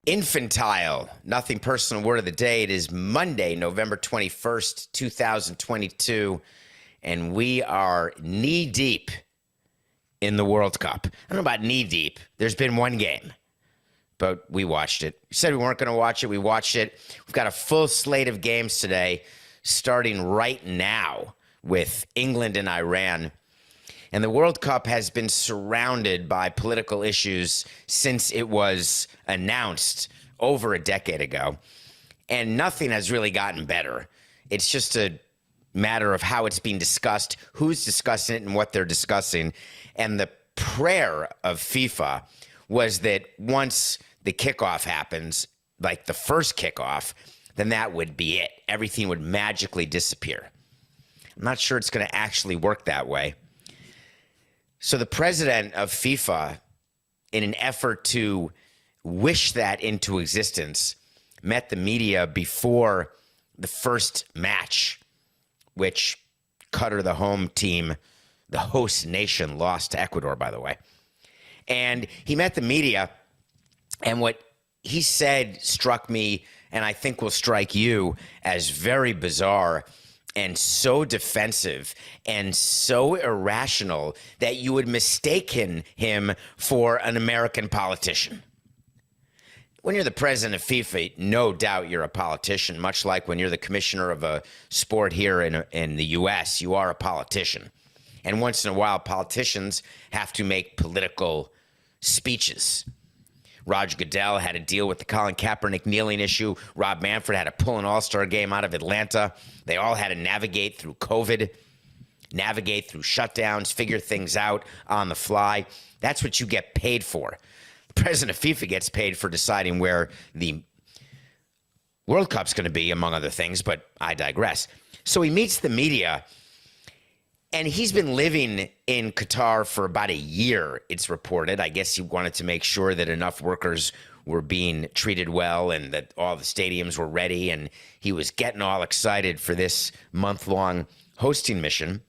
Infantile, nothing personal word of the day. It is Monday, November 21st, 2022, and we are knee deep in the World Cup. I don't know about knee deep. There's been one game, but we watched it. We said we weren't going to watch it. We watched it. We've got a full slate of games today, starting right now with England and Iran. And the World Cup has been surrounded by political issues since it was announced over a decade ago. And nothing has really gotten better. It's just a matter of how it's being discussed, who's discussing it, and what they're discussing. And the prayer of FIFA was that once the kickoff happens, like the first kickoff, then that would be it. Everything would magically disappear. I'm not sure it's going to actually work that way. So the president of FIFA, in an effort to wish that into existence, met the media before the first match, which Qatar, the home team, the host nation, lost to Ecuador, by the way. And he met the media, and what he said struck me, and I think will strike you, as very bizarre and so defensive and so irrational that you would mistake him for an American politician. When you're the president of FIFA, no doubt you're a politician, much like when you're the commissioner of a sport here in the U.S., you are a politician. And once in a while, politicians have to make political speeches. Roger Goodell had to deal with the Colin Kaepernick kneeling issue. Rob Manfred had to pull an all-star game out of Atlanta. They all had to navigate through COVID, navigate through shutdowns, figure things out on the fly. That's what you get paid for. The president of FIFA gets paid for deciding where the World Cup's going to be, among other things, but I digress. So he meets the media, and he's been living in Qatar for about a year, it's reported. I guess he wanted to make sure that enough workers were being treated well and that all the stadiums were ready, and he was getting all excited for this month-long hosting mission.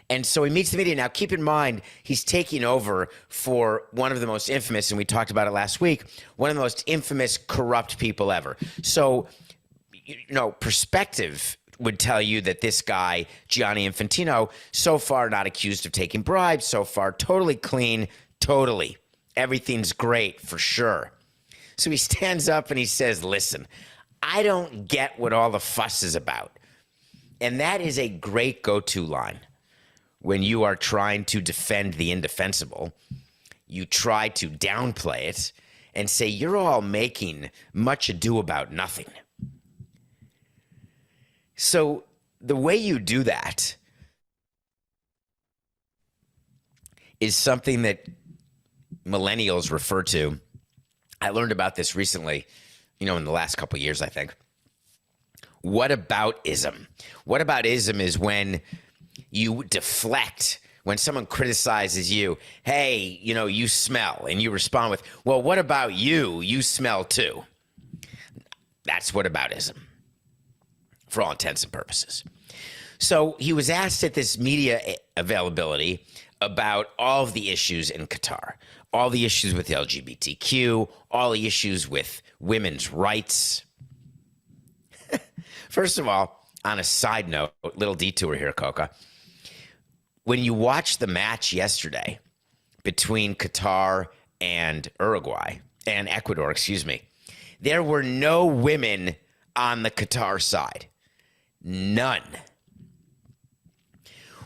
And so he meets the media. Now, keep in mind, he's taking over for one of the most infamous, and we talked about it last week, one of the most infamous corrupt people ever. So, perspective would tell you that this guy, Gianni Infantino, so far not accused of taking bribes, so far totally clean, totally. Everything's great, for sure. So he stands up and he says, listen, I don't get what all the fuss is about. And that is a great go-to line. When you are trying to defend the indefensible, you try to downplay it and say, you're all making much ado about nothing. So the way you do that is something that millennials refer to. I learned about this recently, in the last couple of years, I think. Whataboutism. Whataboutism is when you deflect, when someone criticizes you, hey, you smell, and you respond with, well, what about you? You smell too. That's whataboutism, for all intents and purposes. So he was asked at this media availability about all of the issues in Qatar, all the issues with the LGBTQ, all the issues with women's rights. First of all, on a side note, little detour here, Coca. When you watch the match yesterday between Qatar and Ecuador, there were no women on the Qatar side. None.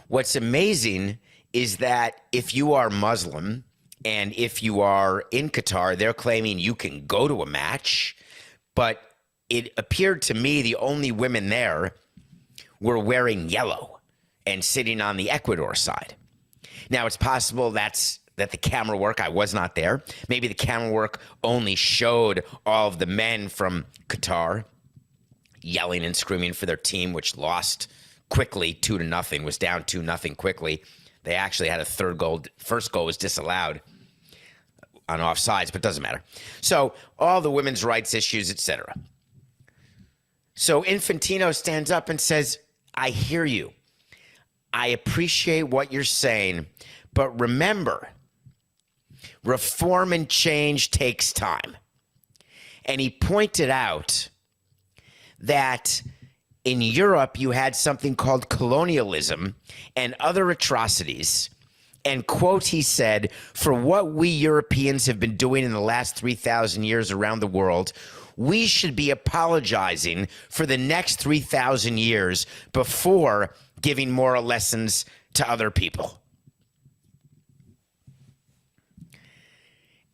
What's amazing is that if you are Muslim and if you are in Qatar, they're claiming you can go to a match, but it appeared to me the only women there were wearing yellow and sitting on the Ecuador side. Now, it's possible that the camera work, I was not there. Maybe the camera work only showed all of the men from Qatar yelling and screaming for their team, which lost quickly 2-0, was down 2-0 quickly. They actually had a third goal. First goal was disallowed on offsides, but it doesn't matter. So all the women's rights issues, etc. So Infantino stands up and says, I hear you. I appreciate what you're saying, but remember, reform and change takes time. And he pointed out that in Europe, you had something called colonialism and other atrocities. And, quote, he said, for what we Europeans have been doing in the last 3,000 years around the world, we should be apologizing for the next 3,000 years before giving moral lessons to other people.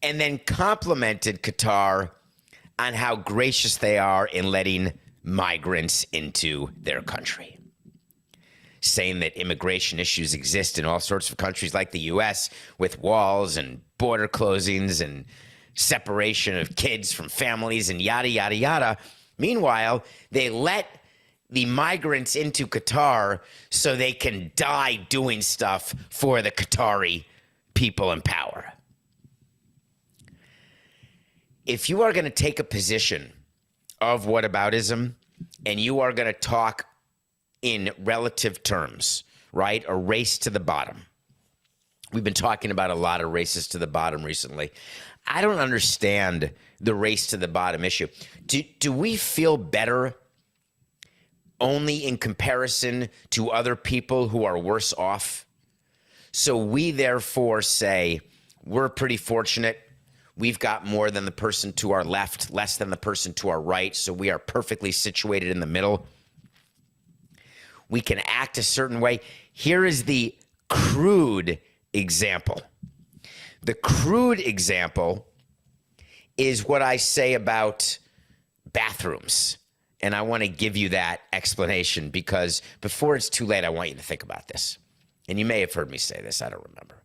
And then complimented Qatar on how gracious they are in letting migrants into their country, saying that immigration issues exist in all sorts of countries like the U.S. with walls and border closings and separation of kids from families and yada, yada, yada. Meanwhile, they let the migrants into Qatar so they can die doing stuff for the Qatari people in power. If you are going to take a position of whataboutism and you are going to talk in relative terms, right? A race to the bottom. We've been talking about a lot of races to the bottom recently. I don't understand the race to the bottom issue. Do we feel better only in comparison to other people who are worse off? So we therefore say we're pretty fortunate. We've got more than the person to our left, less than the person to our right, so we are perfectly situated in the middle. We can act a certain way. Here is the crude example. The crude example is what I say about bathrooms, and I want to give you that explanation because before it's too late, I want you to think about this. And you may have heard me say this, I don't remember.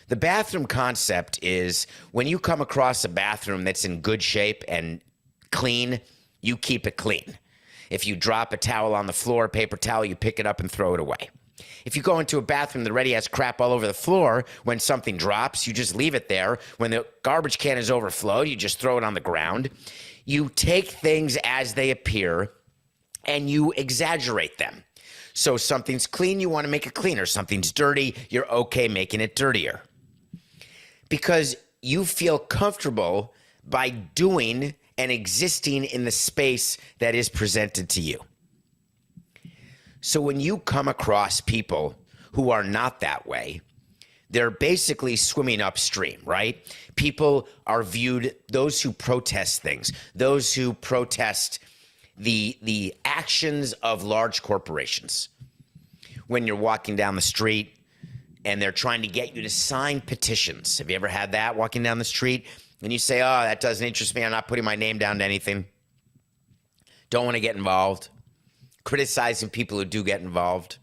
The bathroom concept is when you come across a bathroom that's in good shape and clean, you keep it clean. If you drop a towel on the floor, paper towel, you pick it up and throw it away. If you go into a bathroom that already has crap all over the floor, when something drops, you just leave it there. When the garbage can is overflowed, you just throw it on the ground. You take things as they appear and you exaggerate them. So something's clean, you want to make it cleaner. Something's dirty, you're okay making it dirtier. Because you feel comfortable by doing and existing in the space that is presented to you. So when you come across people who are not that way, they're basically swimming upstream, right? People are viewed, those who protest things, those who protest the actions of large corporations. When you're walking down the street and they're trying to get you to sign petitions. Have you ever had that walking down the street? And you say, oh, that doesn't interest me. I'm not putting my name down to anything. Don't want to get involved. Criticizing people who do get involved.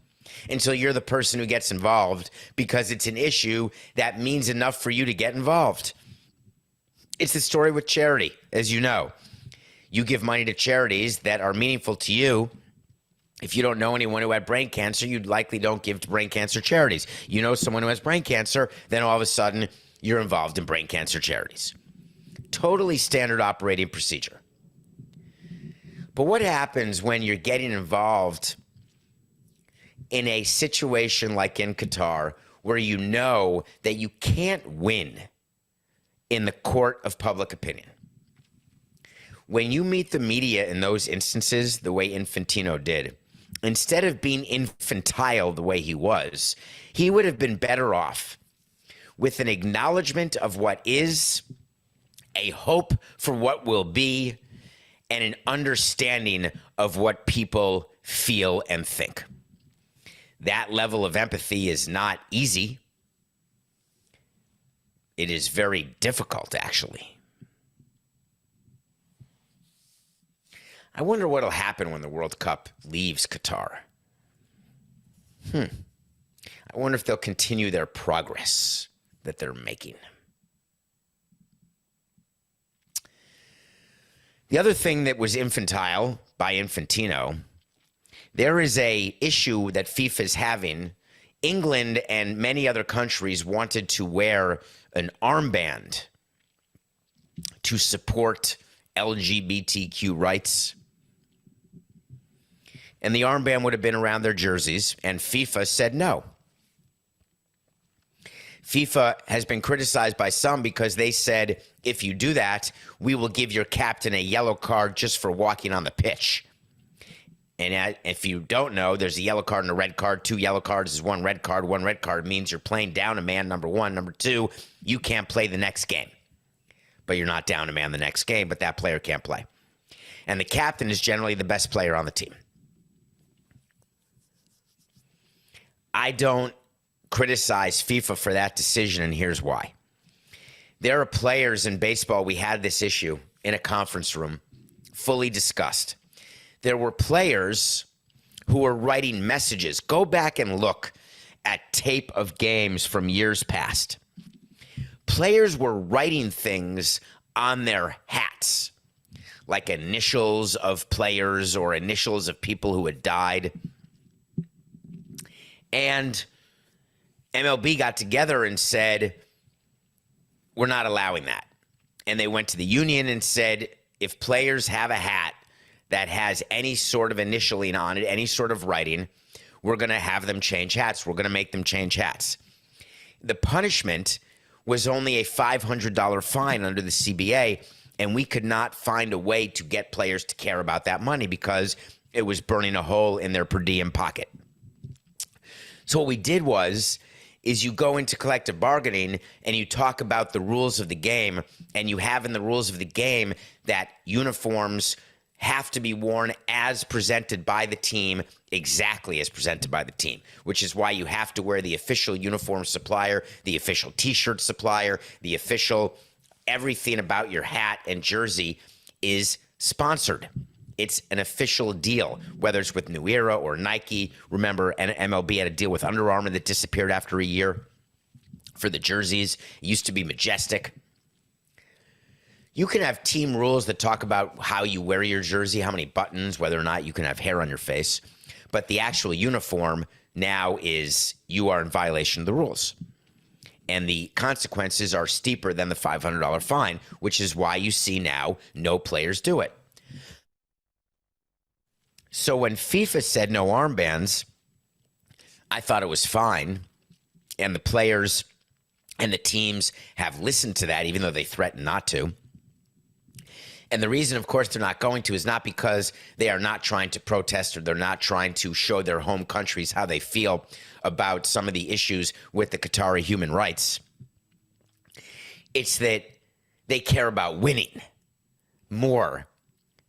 And so you're the person who gets involved because it's an issue that means enough for you to get involved. It's the story with charity, as you know. You give money to charities that are meaningful to you. If you don't know anyone who had brain cancer, you likely don't give to brain cancer charities. You know someone who has brain cancer, then all of a sudden you're involved in brain cancer charities. Totally standard operating procedure. But what happens when you're getting involved in a situation like in Qatar where you know that you can't win in the court of public opinion? When you meet the media in those instances, the way Infantino did, instead of being infantile the way he was, he would have been better off with an acknowledgement of what is, a hope for what will be, and an understanding of what people feel and think. That level of empathy is not easy. It is very difficult, actually. I wonder what will happen when the World Cup leaves Qatar. I wonder if they'll continue their progress that they're making. The other thing that was infantile by Infantino, there is a issue that FIFA is having. England and many other countries wanted to wear an armband to support LGBTQ rights. And the armband would have been around their jerseys, and FIFA said no. FIFA has been criticized by some because they said, if you do that, we will give your captain a yellow card just for walking on the pitch. And if you don't know, there's a yellow card and a red card. 2 yellow cards is 1 red card. 1 red card means you're playing down a man, number 1. Number 2, you can't play the next game. But you're not down a man the next game, but that player can't play. And the captain is generally the best player on the team. I don't criticize FIFA for that decision, and here's why. There are players in baseball, we had this issue in a conference room, fully discussed. There were players who were writing messages. Go back and look at tape of games from years past. Players were writing things on their hats, like initials of players or initials of people who had died. And MLB got together and said, we're not allowing that. And they went to the union and said, if players have a hat that has any sort of initialing on it, any sort of writing, we're going to have them change hats. We're going to make them change hats. The punishment was only a $500 fine under the CBA, and we could not find a way to get players to care about that money because it was burning a hole in their per diem pocket. So what we did is you go into collective bargaining and you talk about the rules of the game, and you have in the rules of the game that uniforms have to be worn as presented by the team, exactly as presented by the team, which is why you have to wear the official uniform supplier, the official T-shirt supplier, the official everything about your hat and jersey is sponsored. It's an official deal, whether it's with New Era or Nike. Remember, MLB had a deal with Under Armour that disappeared after a year for the jerseys. It used to be Majestic. You can have team rules that talk about how you wear your jersey, how many buttons, whether or not you can have hair on your face. But the actual uniform now is you are in violation of the rules. And the consequences are steeper than the $500 fine, which is why you see now no players do it. So when FIFA said no armbands, I thought it was fine. And the players and the teams have listened to that, even though they threatened not to. And the reason, of course, they're not going to is not because they are not trying to protest or they're not trying to show their home countries how they feel about some of the issues with the Qatari human rights. It's that they care about winning more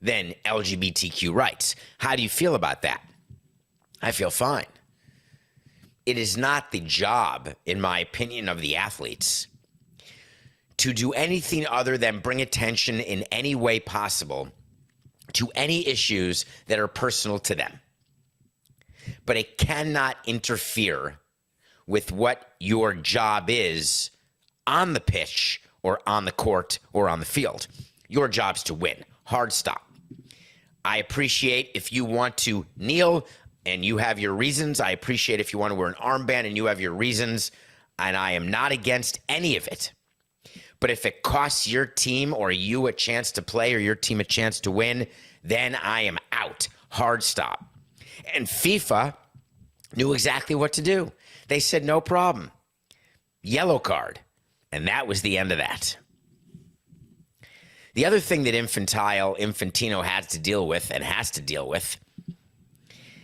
than LGBTQ rights. How do you feel about that? I feel fine. It is not the job, in my opinion, of the athletes to do anything other than bring attention in any way possible to any issues that are personal to them. But it cannot interfere with what your job is on the pitch or on the court or on the field. Your job's to win. Hard stop. I appreciate if you want to kneel and you have your reasons. I appreciate if you want to wear an armband and you have your reasons. And I am not against any of it. But if it costs your team or you a chance to play or your team a chance to win, then I am out. Hard stop. And FIFA knew exactly what to do. They said, no problem. Yellow card. And that was the end of that. The other thing that Infantino has to deal with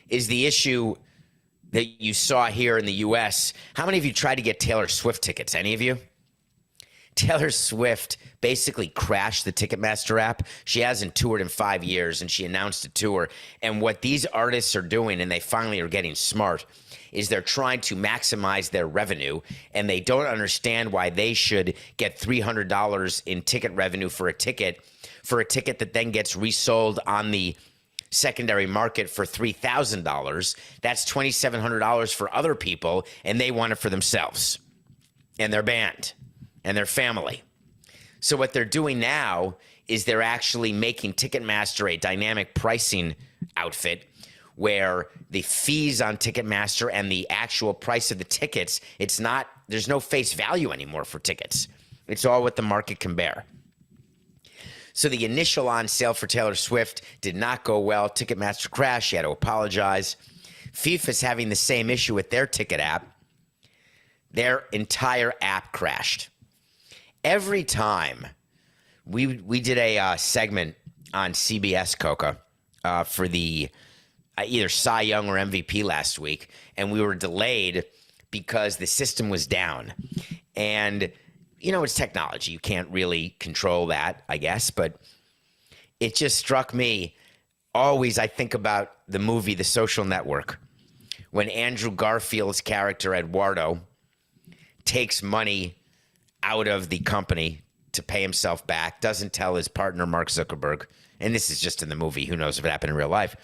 is the issue that you saw here in the U.S. How many of you tried to get Taylor Swift tickets? Any of you? Taylor Swift basically crashed the Ticketmaster app. She hasn't toured in 5 years, and she announced a tour. And what these artists are doing, and they finally are getting smart, is they're trying to maximize their revenue, and they don't understand why they should get $300 in ticket revenue for a ticket that then gets resold on the secondary market for $3,000. That's $2,700 for other people, and they want it for themselves and their band and their family. So what they're doing now is they're actually making Ticketmaster a dynamic pricing outfit where the fees on Ticketmaster and the actual price of the tickets, there's no face value anymore for tickets. It's all what the market can bear. So the initial on sale for Taylor Swift did not go well. Ticketmaster crashed. She had to apologize. FIFA's having the same issue with their ticket app. Their entire app crashed. Every time we did a segment on CBS, Coca, for the either Cy Young or MVP last week, and we were delayed because the system was down. And, you know, it's technology. You can't really control that, I guess. But it just struck me. Always, I think about the movie The Social Network, when Andrew Garfield's character, Eduardo, takes money out of the company to pay himself back, doesn't tell his partner, Mark Zuckerberg. And this is just in the movie. Who knows if it happened in real life?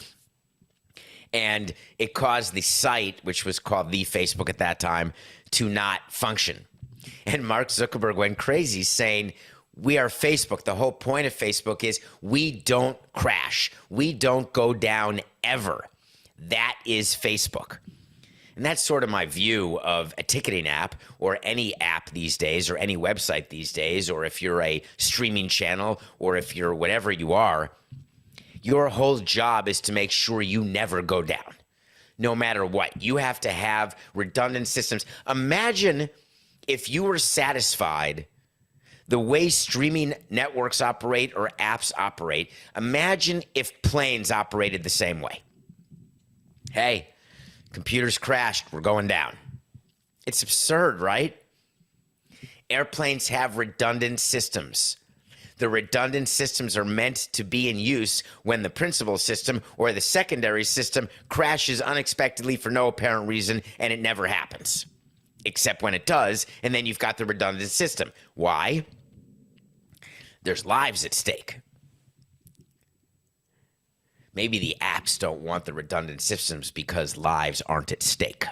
And it caused the site, which was called The Facebook at that time, to not function. And Mark Zuckerberg went crazy saying, we are Facebook. The whole point of Facebook is we don't crash. We don't go down ever. That is Facebook. And that's sort of my view of a ticketing app or any app these days or any website these days, or if you're a streaming channel or if you're whatever you are. Your whole job is to make sure you never go down, no matter what. You have to have redundant systems. Imagine if you were satisfied the way streaming networks operate or apps operate. Imagine if planes operated the same way. Hey, computers crashed. We're going down. It's absurd, right? Airplanes have redundant systems. The redundant systems are meant to be in use when the principal system or the secondary system crashes unexpectedly for no apparent reason, and it never happens. Except when it does, and then you've got the redundant system. Why? There's lives at stake. Maybe the apps don't want the redundant systems because lives aren't at stake.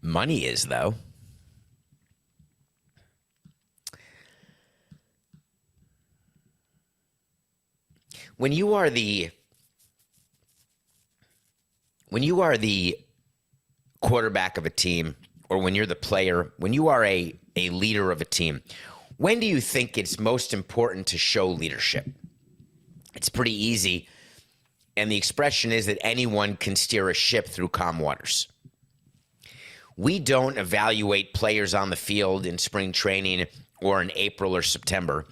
Money is, though. When you are the quarterback of a team, or when you're the player, when you are a leader of a team, when do you think it's most important to show leadership? It's pretty easy, and the expression is that anyone can steer a ship through calm waters. We don't evaluate players on the field in spring training or in April or September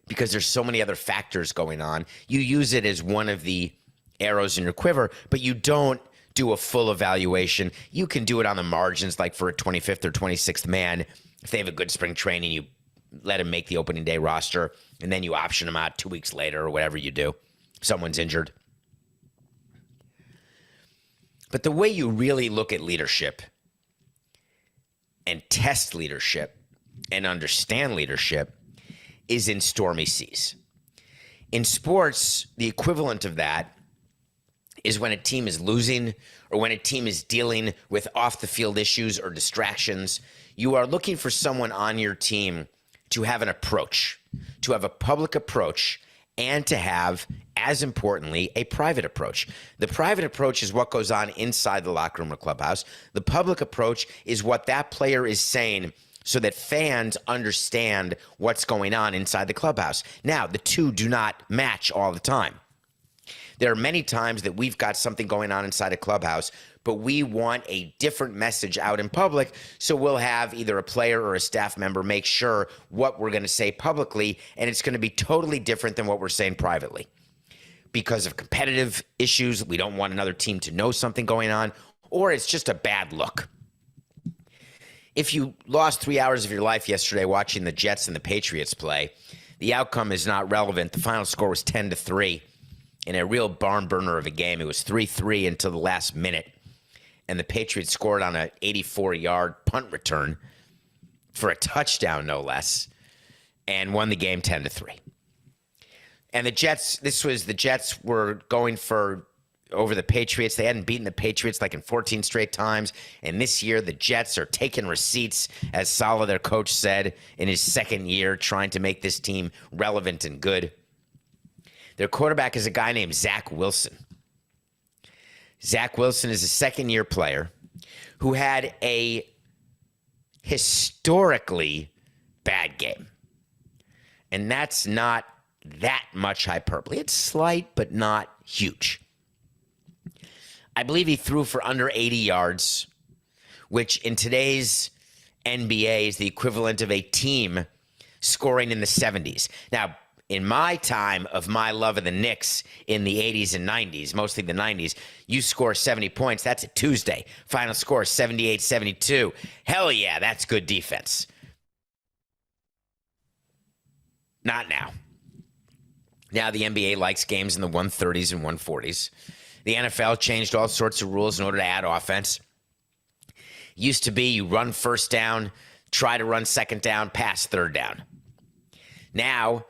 because there's so many other factors going on. You use it as one of the arrows in your quiver, but you don't do a full evaluation. You can do it on the margins, like for a 25th or 26th man. If they have a good spring training, you let him make the opening day roster, and then you option him out 2 weeks later or whatever you do. Someone's injured. But the way you really look at leadership and test leadership and understand leadership is in stormy seas. In sports, the equivalent of that is when a team is losing or when a team is dealing with off-the-field issues or distractions. You are looking for someone on your team to have an approach, to have a public approach, and to have, as importantly, a private approach. The private approach is what goes on inside the locker room or clubhouse. The public approach is what that player is saying so that fans understand what's going on inside the clubhouse. Now, the two do not match all the time. There are many times that we've got something going on inside a clubhouse, but we want a different message out in public, so we'll have either a player or a staff member make sure what we're going to say publicly, and it's going to be totally different than what we're saying privately. Because of competitive issues, we don't want another team to know something going on, or it's just a bad look. If you lost 3 hours of your life yesterday watching the Jets and the Patriots play, the outcome is not relevant. The final score was 10-3 in a real barn burner of a game. It was 3-3 until the last minute, and the Patriots scored on an 84-yard punt return for a touchdown, no less, and won the game 10-3. And the Jets were going for over the Patriots. They hadn't beaten the Patriots like in 14 straight times. And this year, the Jets are taking receipts, as Saleh, their coach, said in his second year, trying to make this team relevant and good. Their quarterback is a guy named Zach Wilson. Zach Wilson is a second-year player who had a historically bad game. And that's not that much hyperbole. It's slight, but not huge. I believe he threw for under 80 yards which in today's NBA is the equivalent of a team scoring in the 70s. Now, in my time of my love of the Knicks in the 80s and 90s, mostly the 90s, you score 70 points. That's a Tuesday. Final score 78-72. Hell yeah, that's good defense. Not now. Now the NBA likes games in the 130s and 140s. The NFL changed all sorts of rules in order to add offense. Used to be you run first down, try to run second down, pass third down. Now,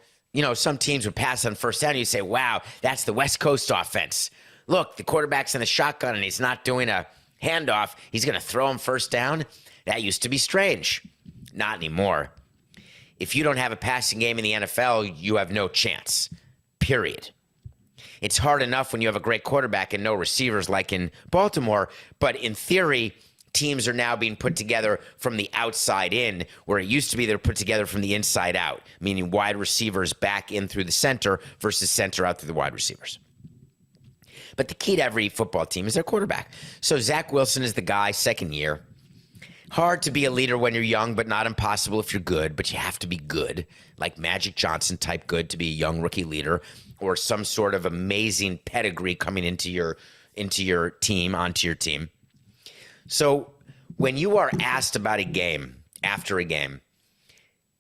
some teams would pass on first down. You say, wow, that's the West Coast offense. Look, the quarterback's in the shotgun and he's not doing a handoff. He's going to throw him first down. That used to be strange. Not anymore. If you don't have a passing game in the NFL, you have no chance, period. It's hard enough when you have a great quarterback and no receivers like in Baltimore, but in theory, teams are now being put together from the outside in, where it used to be they're put together from the inside out, meaning wide receivers back in through the center versus center out through the wide receivers. But the key to every football team is their quarterback. So Zach Wilson is the guy, second year. Hard to be a leader when you're young, but not impossible if you're good, but you have to be good, like Magic Johnson type good to be a young rookie leader, or some sort of amazing pedigree coming into your team, onto your team. So when you are asked about a game after a game,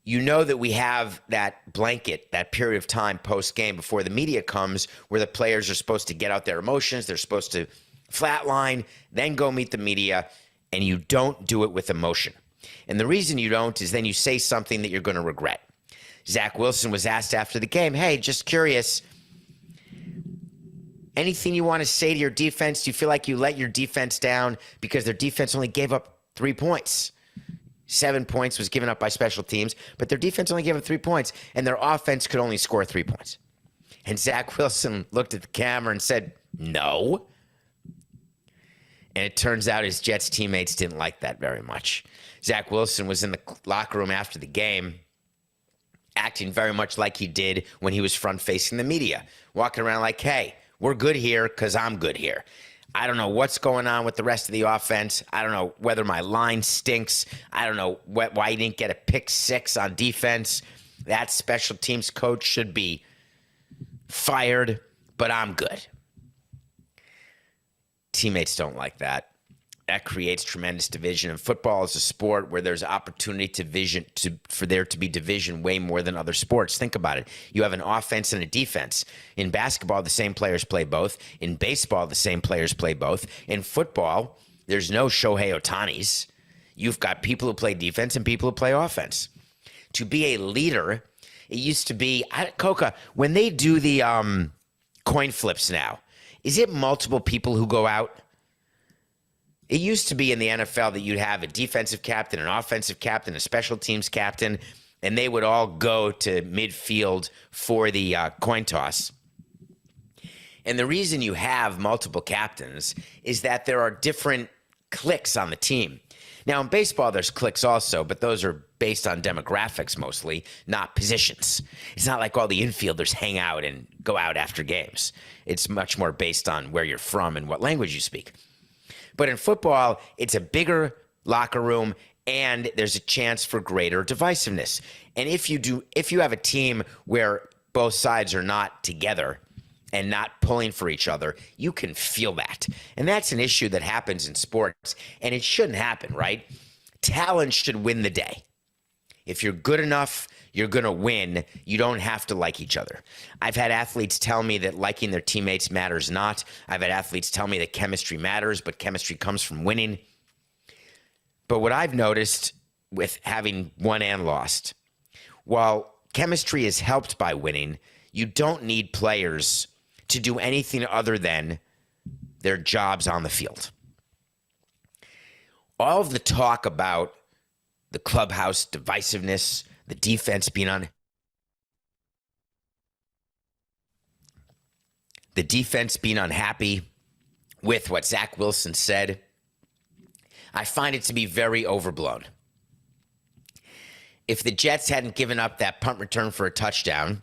you know that we have that blanket, that period of time post-game before the media comes where the players are supposed to get out their emotions. They're supposed to flatline, then go meet the media, and you don't do it with emotion. And the reason you don't is then you say something that you're going to regret. Zach Wilson was asked after the game, hey, just curious, anything you want to say to your defense? Do you feel like you let your defense down because their defense only gave up 3 points? 7 points was given up by special teams, but their defense only gave up 3 points, and their offense could only score 3 points. And Zach Wilson looked at the camera and said, no. And it turns out his Jets teammates didn't like that very much. Zach Wilson was in the locker room after the game, acting very much like he did when he was front-facing the media, walking around like, hey, we're good here because I'm good here. I don't know what's going on with the rest of the offense. I don't know whether my line stinks. I don't know why you didn't get a pick 6 on defense. That special teams coach should be fired, but I'm good. Teammates don't like that. That creates tremendous division. And football is a sport where there's opportunity for there to be division way more than other sports. Think about it. You have an offense and a defense. In basketball, the same players play both. In baseball, the same players play both. In football, there's no Shohei Ohtanis. You've got people who play defense and people who play offense. To be a leader, it used to be, Coca, when they do the coin flips now, is it multiple people who go out? It used to be in the NFL that you'd have a defensive captain, an offensive captain, a special teams captain, and they would all go to midfield for the coin toss. And the reason you have multiple captains is that there are different cliques on the team. Now, in baseball, there's cliques also, but those are based on demographics mostly, not positions. It's not like all the infielders hang out and go out after games. It's much more based on where you're from and what language you speak. But in football, it's a bigger locker room, and there's a chance for greater divisiveness. And if you have a team where both sides are not together and not pulling for each other, you can feel that. And that's an issue that happens in sports, and it shouldn't happen, right? Talent should win the day. If you're good enough, you're going to win. You don't have to like each other. I've had athletes tell me that liking their teammates matters not. I've had athletes tell me that chemistry matters, but chemistry comes from winning. But what I've noticed with having won and lost, while chemistry is helped by winning, you don't need players to do anything other than their jobs on the field. All of the talk about the clubhouse divisiveness, the defense being unhappy with what Zach Wilson said, I find it to be very overblown. If the Jets hadn't given up that punt return for a touchdown,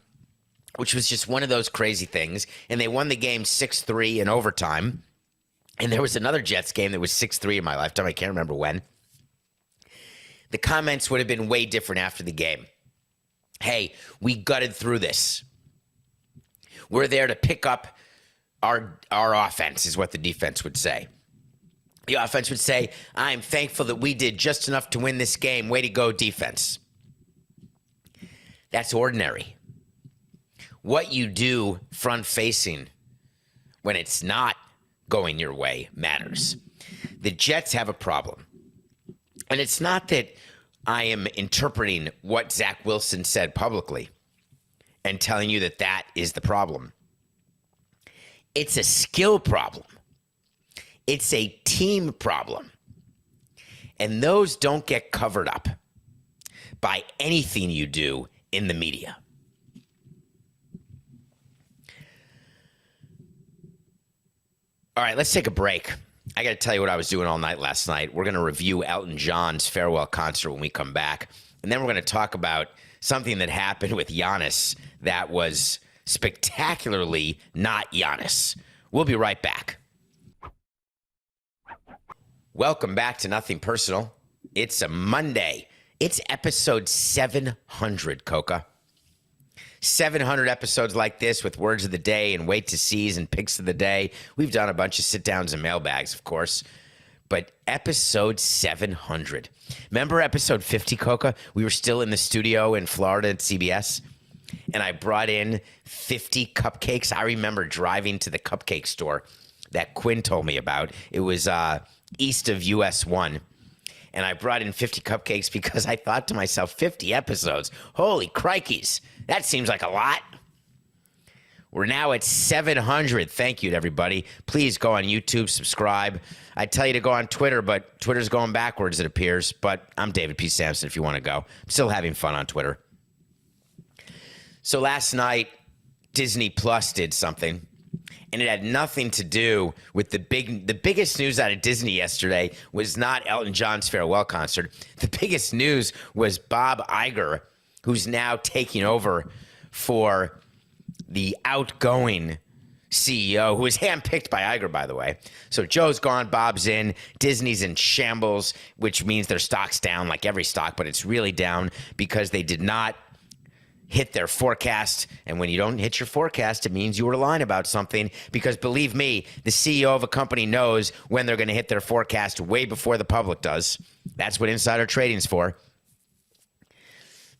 which was just one of those crazy things, and they won the game 6-3 in overtime, And there was another Jets game that was 6-3 in my lifetime. I can't remember when. The comments would have been way different after the game. Hey, we gutted through this. We're there to pick up our offense, is what the defense would say. The offense would say, I'm thankful that we did just enough to win this game. Way to go, defense. That's ordinary. What you do front-facing when it's not going your way matters. The Jets have a problem. And it's not that I am interpreting what Zach Wilson said publicly and telling you that that is the problem. It's a skill problem. It's a team problem. And those don't get covered up by anything you do in the media. All right, let's take a break. I got to tell you what I was doing all night last night. We're going to review Elton John's farewell concert when we come back. And then we're going to talk about something that happened with Giannis that was spectacularly not Giannis. We'll be right back. Welcome back to Nothing Personal. It's a Monday. It's episode 700, Coca. 700 episodes like this with words of the day and wait to sees and picks of the day. We've done a bunch of sit downs and mailbags, of course, but episode 700. Remember episode 50, Coca? We were still in the studio in Florida at CBS, and I brought in 50 cupcakes. I remember driving to the cupcake store that Quinn told me about. It was east of US 1. And I brought in 50 cupcakes because I thought to myself, 50 episodes. Holy crikeys. That seems like a lot. We're now at 700. Thank you to everybody. Please go on YouTube, subscribe. I tell you to go on Twitter, but Twitter's going backwards, it appears. But I'm David P. Samson if you want to go. I'm still having fun on Twitter. So last night, Disney Plus did something. And it had nothing to do with the biggest news out of Disney yesterday was not Elton John's farewell concert. The biggest news was Bob Iger, who's now taking over for the outgoing CEO, who was handpicked by Iger, by the way. So Joe's gone, Bob's in, Disney's in shambles, which means their stock's down like every stock, but it's really down because they did not hit their forecast. And when you don't hit your forecast, it means you were lying about something, because believe me, the CEO of a company knows when they're going to hit their forecast way before the public does. That's what insider trading's for.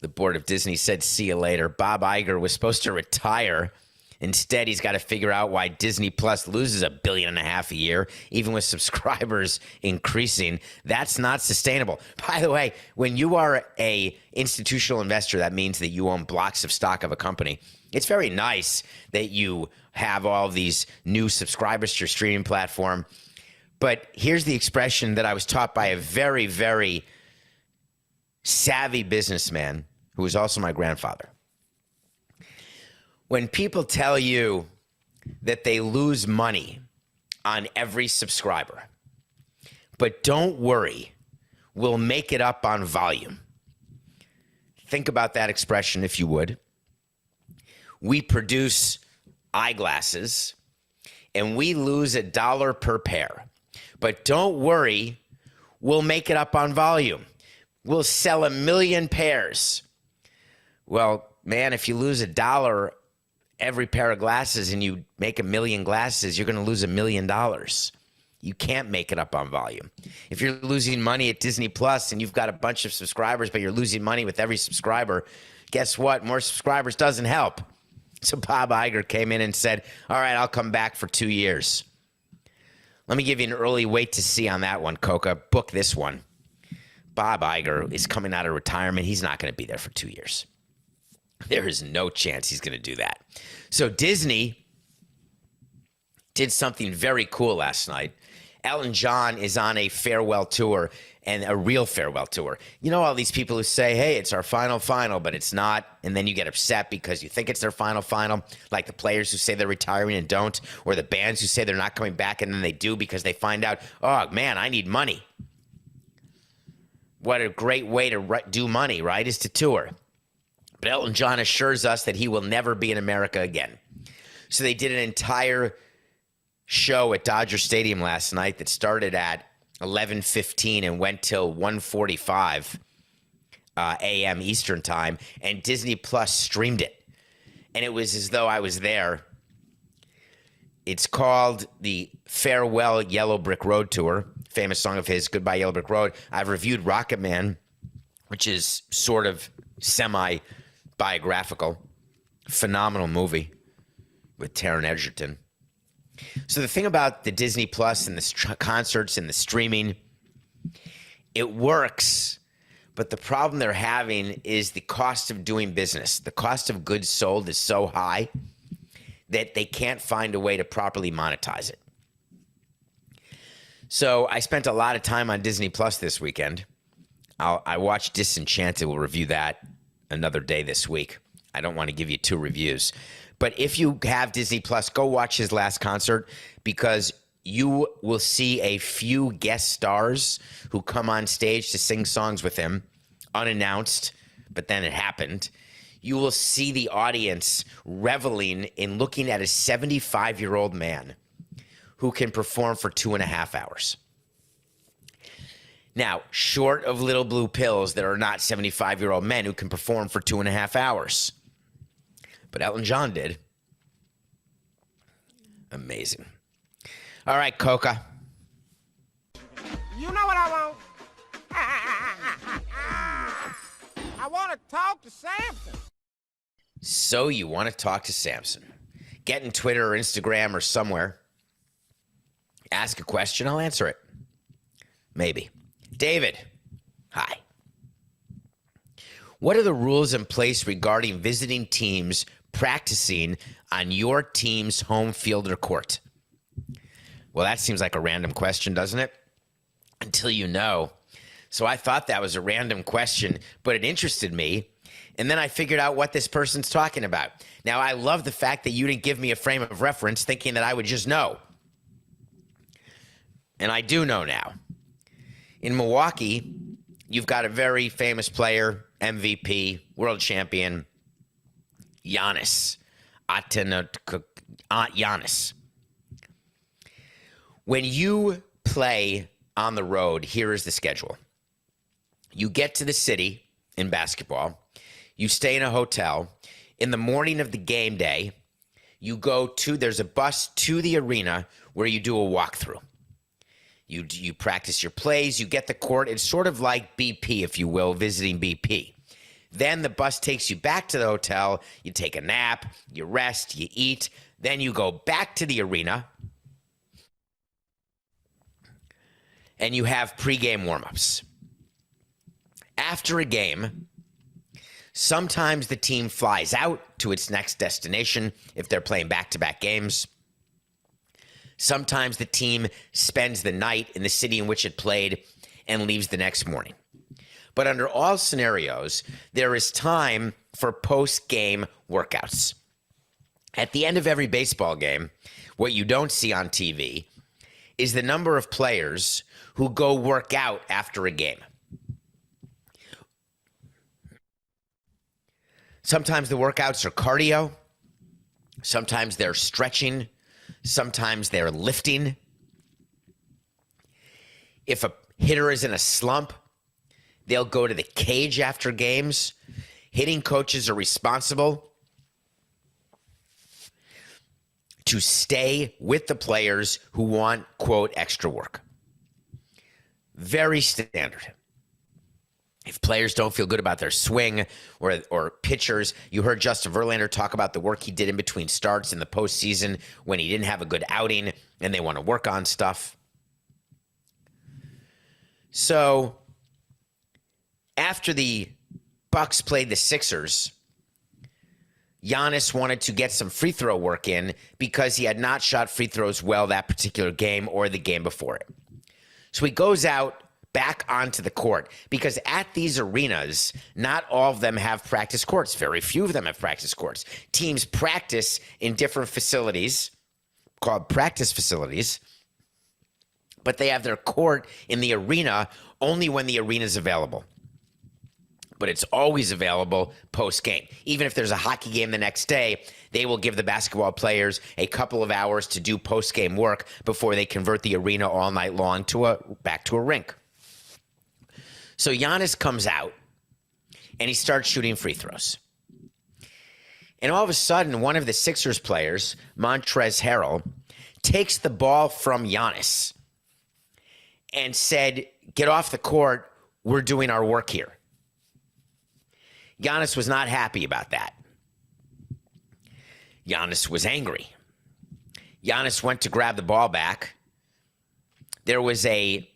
The board of Disney said, see you later. Bob Iger was supposed to retire. Instead, he's got to figure out why Disney Plus loses $1.5 billion a year, even with subscribers increasing. That's not sustainable. By the way, when you are a institutional investor, that means that you own blocks of stock of a company. It's very nice that you have all these new subscribers to your streaming platform. But here's the expression that I was taught by a very, very savvy businessman who was also my grandfather. When people tell you that they lose money on every subscriber, but don't worry, we'll make it up on volume. Think about that expression if you would. We produce eyeglasses and we lose $1 per pair, but don't worry, we'll make it up on volume. We'll sell 1 million pairs. Well, man, if you lose $1 every pair of glasses and you make 1 million glasses, you're going to lose $1 million. You can't make it up on volume. If you're losing money at Disney Plus and you've got a bunch of subscribers, but you're losing money with every subscriber, guess what? More subscribers doesn't help. So Bob Iger came in and said, all right, I'll come back for 2 years. Let me give you an early wait to see on that one, Coca. Book this one. Bob Iger is coming out of retirement. He's not going to be there for 2 years. There is no chance he's going to do that. So Disney did something very cool last night. Elton John is on a farewell tour, and a real farewell tour. You know all these people who say, hey, it's our final, but it's not, and then you get upset because you think it's their final, like the players who say they're retiring and don't, or the bands who say they're not coming back and then they do because they find out, oh, man, I need money. What a great way to do money, right, is to tour. But Elton John assures us that he will never be in America again. So they did an entire show at Dodger Stadium last night that started at 11:15 and went till 1:45 a.m. Eastern time, and Disney Plus streamed it. And it was as though I was there. It's called the Farewell Yellow Brick Road Tour, famous song of his, Goodbye Yellow Brick Road. I've reviewed Rocket Man, which is sort of semi-biographical. Phenomenal movie with Taron Egerton. So the thing about the Disney Plus and the concerts and the streaming, it works, but the problem they're having is the cost of doing business. The cost of goods sold is so high that they can't find a way to properly monetize it. So I spent a lot of time on Disney Plus this weekend. I watched Disenchanted. We'll review that another day this week. I don't want to give you 2 reviews. But if you have Disney Plus, go watch his last concert, because you will see a few guest stars who come on stage to sing songs with him, unannounced, but then it happened. You will see the audience reveling in looking at a 75-year-old man who can perform for 2.5 hours. Now, short of little blue pills, there are not 75-year-old men who can perform for 2.5 hours. But Elton John did. Amazing. All right, Coca. You know what I want? I want to talk to Samson. So you want to talk to Samson. Get in Twitter or Instagram or somewhere. Ask a question, I'll answer it. Maybe. David, hi. What are the rules in place regarding visiting teams practicing on your team's home field or court? Well, that seems like a random question, doesn't it? Until you know. So I thought that was a random question, but it interested me. And then I figured out what this person's talking about. Now, I love the fact that you didn't give me a frame of reference thinking that I would just know. And I do know now. In Milwaukee, you've got a very famous player, MVP, world champion, Giannis Antetokounmpo. Giannis. When you play on the road, here is the schedule. You get to the city in basketball. You stay in a hotel. In the morning of the game day, you go to, there's a bus to the arena where you do a walkthrough. You practice your plays. You get the court. It's sort of like BP, if you will, visiting BP. Then the bus takes you back to the hotel. You take a nap. You rest. You eat. Then you go back to the arena. And you have pregame warm-ups. After a game, sometimes the team flies out to its next destination if they're playing back-to-back games. Sometimes the team spends the night in the city in which it played and leaves the next morning. But under all scenarios, there is time for post-game workouts. At the end of every baseball game, what you don't see on TV is the number of players who go work out after a game. Sometimes the workouts are cardio. Sometimes they're stretching. Sometimes they're lifting. If a hitter is in a slump, they'll go to the cage after games. Hitting coaches are responsible to stay with the players who want, quote, extra work. Very standard. If players don't feel good about their swing or pitchers, you heard Justin Verlander talk about the work he did in between starts in the postseason when he didn't have a good outing and they want to work on stuff. So after the Bucks played the Sixers, Giannis wanted to get some free throw work in because he had not shot free throws well that particular game or the game before it. So he goes out back onto the court because at these arenas, not all of them have practice courts. Very few of them have practice courts. Teams practice in different facilities called practice facilities, but they have their court in the arena only when the arena is available. but it's always available post-game. Even if there's a hockey game the next day, they will give the basketball players a couple of hours to do post-game work before they convert the arena all night long back to a rink. So Giannis comes out, and he starts shooting free throws. And all of a sudden, one of the Sixers players, Montrezl Harrell, takes the ball from Giannis and said, "Get off the court. We're doing our work here." Giannis was not happy about that. Giannis was angry. Giannis went to grab the ball back. There was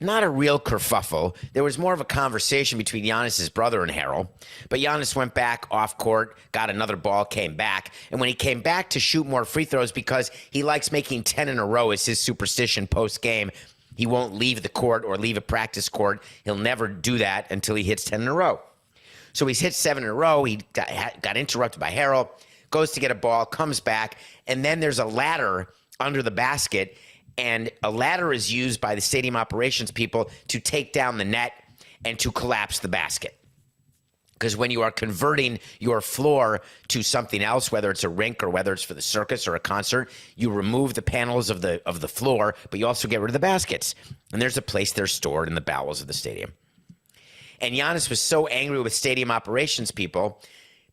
not a real kerfuffle. There was more of a conversation between Giannis's brother and Harrell. But Giannis went back off court, got another ball, came back. And when he came back to shoot more free throws, because he likes making 10 in a row as his superstition post-game, he won't leave the court or leave a practice court. He'll never do that until he hits 10 in a row. So he's hit 7 in a row. He got interrupted by Harrell, goes to get a ball, comes back, and then there's a ladder under the basket, and a ladder is used by the stadium operations people to take down the net and to collapse the basket. Because when you are converting your floor to something else, whether it's a rink or whether it's for the circus or a concert, you remove the panels of the floor, but you also get rid of the baskets. And there's a place they're stored in the bowels of the stadium. And Giannis was so angry with stadium operations people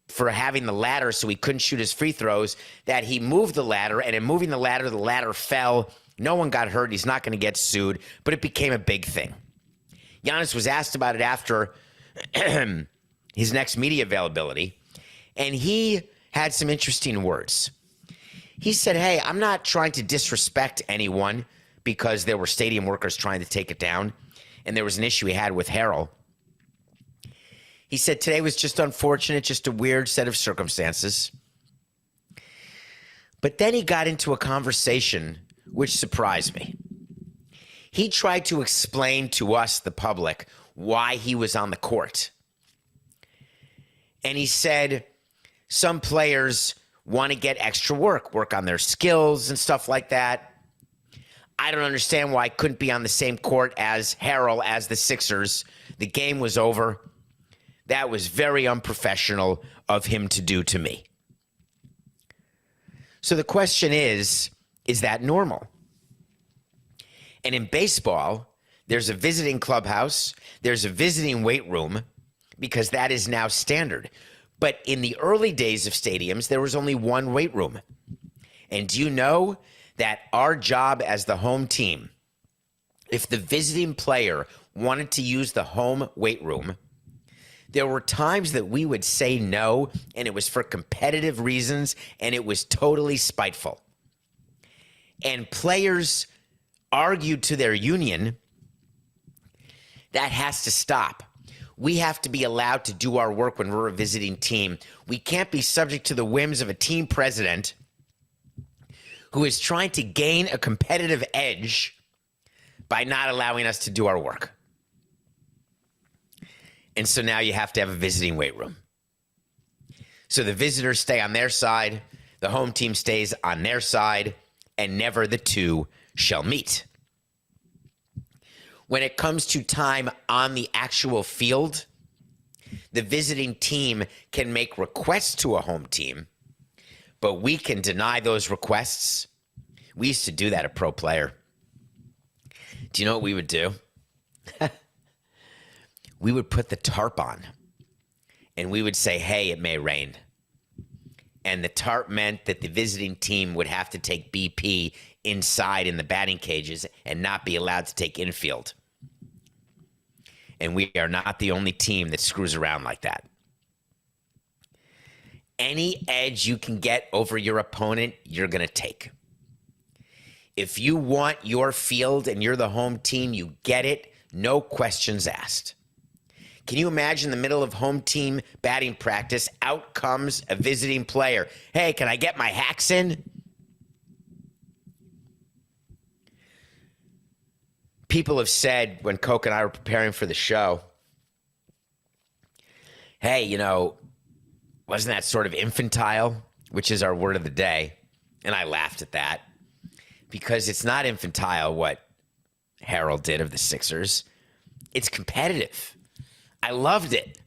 for having the ladder so he couldn't shoot his free throws that he moved the ladder, and in moving the ladder fell. No one got hurt. He's not going to get sued, but it became a big thing. Giannis was asked about it after his next media availability, and he had some interesting words. He said, "Hey, I'm not trying to disrespect anyone because there were stadium workers trying to take it down, and there was an issue he had with Harrell." He said, "Today was just unfortunate, just a weird set of circumstances." But then he got into a conversation which surprised me. He tried to explain to us, the public, why he was on the court. And he said some players want to get extra work on their skills and stuff like that. I don't understand why I couldn't be on the same court as Harrell, as the Sixers. The game was over. That was very unprofessional of him to do to me. So the question is that normal? And in baseball, there's a visiting clubhouse, there's a visiting weight room, because that is now standard. But in the early days of stadiums, there was only one weight room. And do you know that our job as the home team, if the visiting player wanted to use the home weight room, there were times that we would say no, and it was for competitive reasons, and it was totally spiteful. And players argued to their union, that has to stop. We have to be allowed to do our work when we're a visiting team. We can't be subject to the whims of a team president who is trying to gain a competitive edge by not allowing us to do our work. And so now you have to have a visiting weight room. So the visitors stay on their side, the home team stays on their side, and never the two shall meet. When it comes to time on the actual field, the visiting team can make requests to a home team, but we can deny those requests. We used to do that at Pro Player. Do you know what we would do? We would put the tarp on, and we would say, "Hey, it may rain." And the tarp meant that the visiting team would have to take BP inside in the batting cages and not be allowed to take infield. And we are not the only team that screws around like that. Any edge you can get over your opponent, you're going to take. If you want your field and you're the home team, you get it, no questions asked. Can you imagine the middle of home team batting practice, out comes a visiting player. "Hey, can I get my hacks in?" People have said when Coke and I were preparing for the show, "Hey, wasn't that sort of infantile?" Which is our word of the day. And I laughed at that because it's not infantile what Harrell did of the Sixers. It's competitive. I loved it.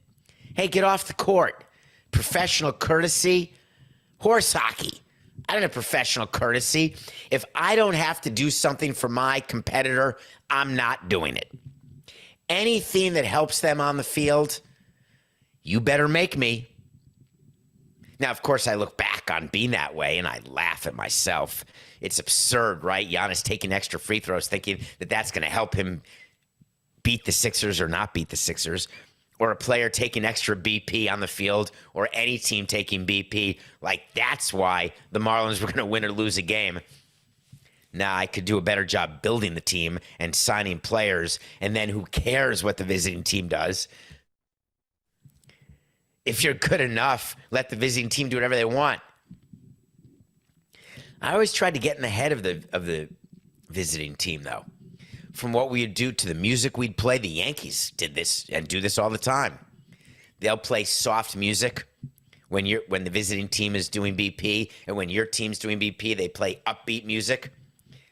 Hey, get off the court. Professional courtesy. Horse hockey. I don't have professional courtesy. If I don't have to do something for my competitor, I'm not doing it. Anything that helps them on the field, you better make me. Now, of course, I look back on being that way and I laugh at myself. It's absurd, right? Giannis taking extra free throws thinking that that's going to help him beat the Sixers or not beat the Sixers. Or a player taking extra BP on the field, or any team taking BP. Like, that's why the Marlins were going to win or lose a game. Now, I could do a better job building the team and signing players, and then who cares what the visiting team does? If you're good enough, let the visiting team do whatever they want. I always tried to get in the head of the visiting team, though. From what we'd do to the music we'd play, the Yankees did this and do this all the time. They'll play soft music when the visiting team is doing BP, and when your team's doing BP, they play upbeat music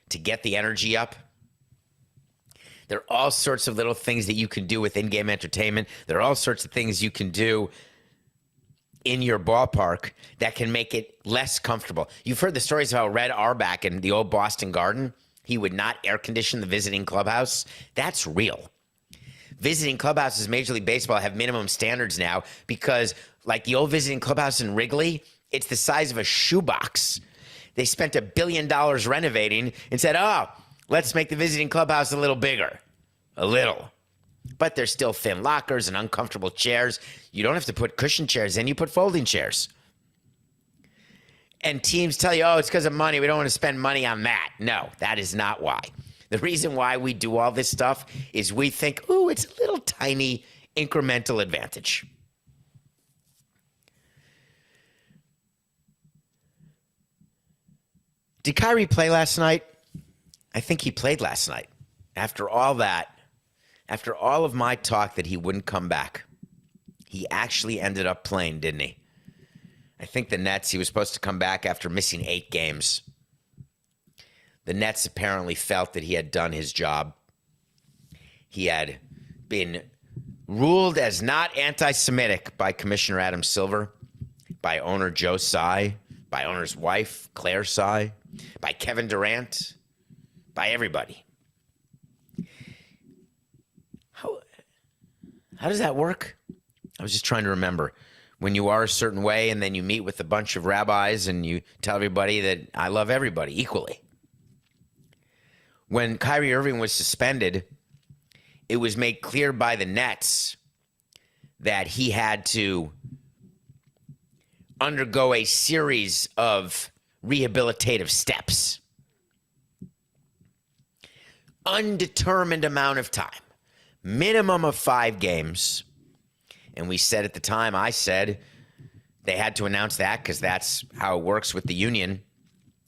to get the energy up. There are all sorts of little things that you can do with in-game entertainment. There are all sorts of things you can do in your ballpark that can make it less comfortable. You've heard the stories about Red Auerbach in the old Boston Garden. He would not air condition the visiting clubhouse. That's real. Visiting clubhouses, Major League Baseball, have minimum standards now because, like the old visiting clubhouse in Wrigley, it's the size of a shoebox. They spent $1 billion renovating and said, oh, let's make the visiting clubhouse a little bigger. A little. But there's still thin lockers and uncomfortable chairs. You don't have to put cushion chairs in. You put folding chairs. And teams tell you, oh, it's because of money. We don't want to spend money on that. No, that is not why. The reason why we do all this stuff is we think, ooh, it's a little tiny incremental advantage. Did Kyrie play last night? I think he played last night. After all that, after all of my talk that he wouldn't come back, he actually ended up playing, didn't he? I think the Nets, he was supposed to come back after missing 8 games. The Nets apparently felt that he had done his job. He had been ruled as not anti-Semitic by Commissioner Adam Silver, by owner Joe Tsai, by owner's wife, Claire Tsai, by Kevin Durant, by everybody. How does that work? I was just trying to remember. When you are a certain way and then you meet with a bunch of rabbis and you tell everybody that I love everybody equally. When Kyrie Irving was suspended, it was made clear by the Nets that he had to undergo a series of rehabilitative steps. Undetermined amount of time. Minimum of 5 games. And we said at the time, I said, they had to announce that because that's how it works with the union.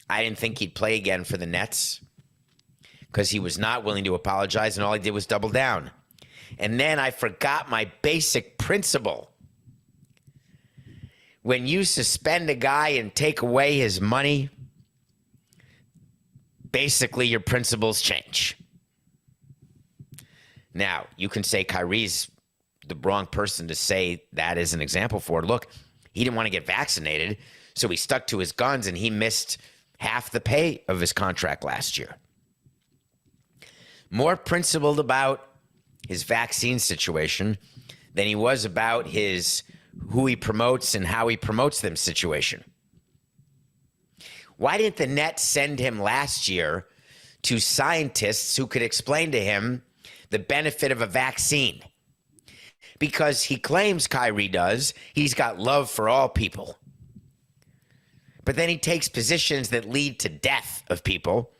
I didn't think he'd play again for the Nets because he was not willing to apologize, and all he did was double down. And then I forgot my basic principle. When you suspend a guy and take away his money, basically your principles change. Now, you can say Kyrie's the wrong person to say that as an example for. Look, he didn't want to get vaccinated, so he stuck to his guns and he missed half the pay of his contract last year. More principled about his vaccine situation than he was about his who he promotes and how he promotes them situation. Why didn't the Nets send him last year to scientists who could explain to him the benefit of a vaccine? Because he claims, Kyrie does, he's got love for all people. But then he takes positions that lead to death of people.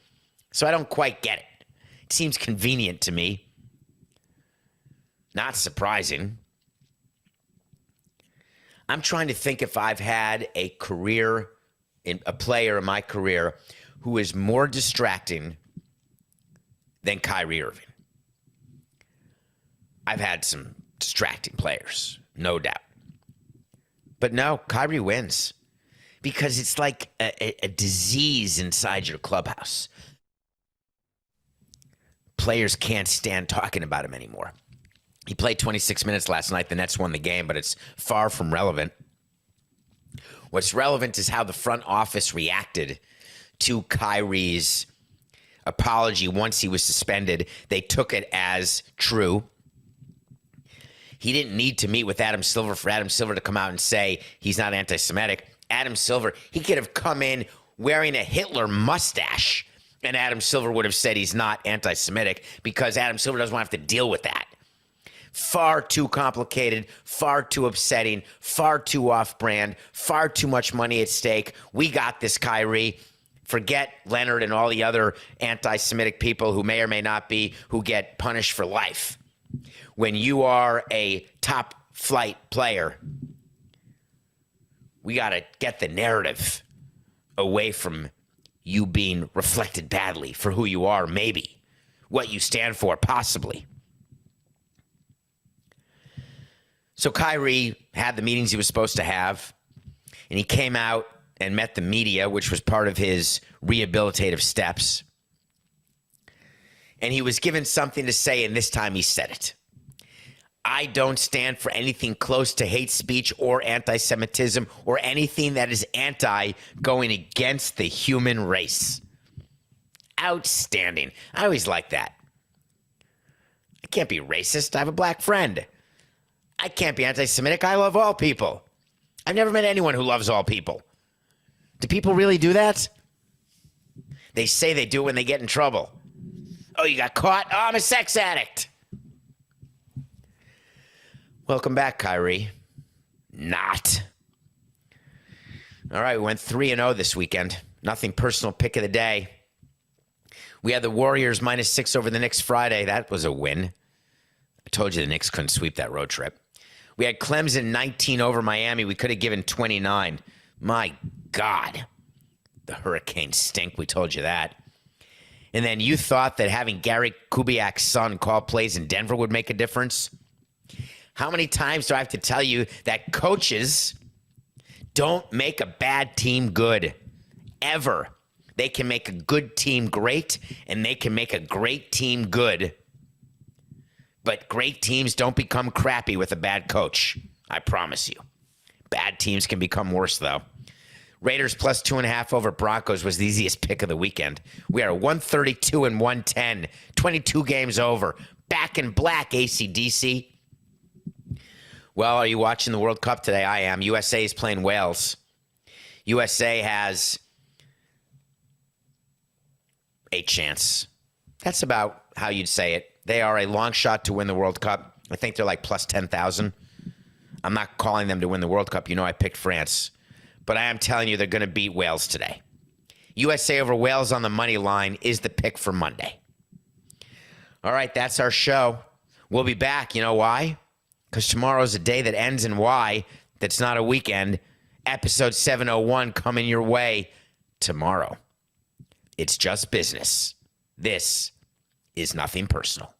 So I don't quite get it. It seems convenient to me. Not surprising. I'm trying to think if I've had a player in my career who is more distracting than Kyrie Irving. I've had some distracting players, no doubt. But no, Kyrie wins because it's like a disease inside your clubhouse. Players can't stand talking about him anymore. He played 26 minutes last night. The Nets won the game, but it's far from relevant. What's relevant is how the front office reacted to Kyrie's apology once he was suspended. They took it as true. He didn't need to meet with Adam Silver for Adam Silver to come out and say he's not anti-Semitic. Adam Silver, he could have come in wearing a Hitler mustache, and Adam Silver would have said he's not anti-Semitic because Adam Silver doesn't want to have to deal with that. Far too complicated, far too upsetting, far too off-brand, far too much money at stake. We got this, Kyrie. Forget Leonard and all the other anti-Semitic people who may or may not be, who get punished for life. When you are a top-flight player, we got to get the narrative away from you being reflected badly for who you are, maybe, what you stand for, possibly. So Kyrie had the meetings he was supposed to have, and he came out and met the media, which was part of his rehabilitative steps. And he was given something to say, and this time he said it. I don't stand for anything close to hate speech or anti-Semitism or anything that is going against the human race. Outstanding. I always like that. I can't be racist. I have a black friend. I can't be anti-Semitic. I love all people. I've never met anyone who loves all people. Do people really do that? They say they do when they get in trouble. Oh, you got caught? Oh, I'm a sex addict. Welcome back, Kyrie. Not. All right, we went 3-0 this weekend. Nothing personal. Pick of the day. We had the Warriors -6 over the Knicks Friday. That was a win. I told you the Knicks couldn't sweep that road trip. We had Clemson 19 over Miami. We could have given 29. My God. The Hurricanes stink. We told you that. And then you thought that having Gary Kubiak's son call plays in Denver would make a difference? How many times do I have to tell you that coaches don't make a bad team good? Ever. They can make a good team great, and they can make a great team good. But great teams don't become crappy with a bad coach. I promise you. Bad teams can become worse, though. Raiders plus 2.5 over Broncos was the easiest pick of the weekend. We are 132 and 110. 22 games over. Back in black, AC/DC. Well, are you watching the World Cup today? I am. USA is playing Wales. USA has a chance. That's about how you'd say it. They are a long shot to win the World Cup. I think they're like plus 10,000. I'm not calling them to win the World Cup. You know I picked France. But I am telling you they're going to beat Wales today. USA over Wales on the money line is the pick for Monday. All right, that's our show. We'll be back. You know why? Because tomorrow's a day that ends in Y. That's not a weekend. Episode 701 coming your way tomorrow. It's just business. This is nothing personal.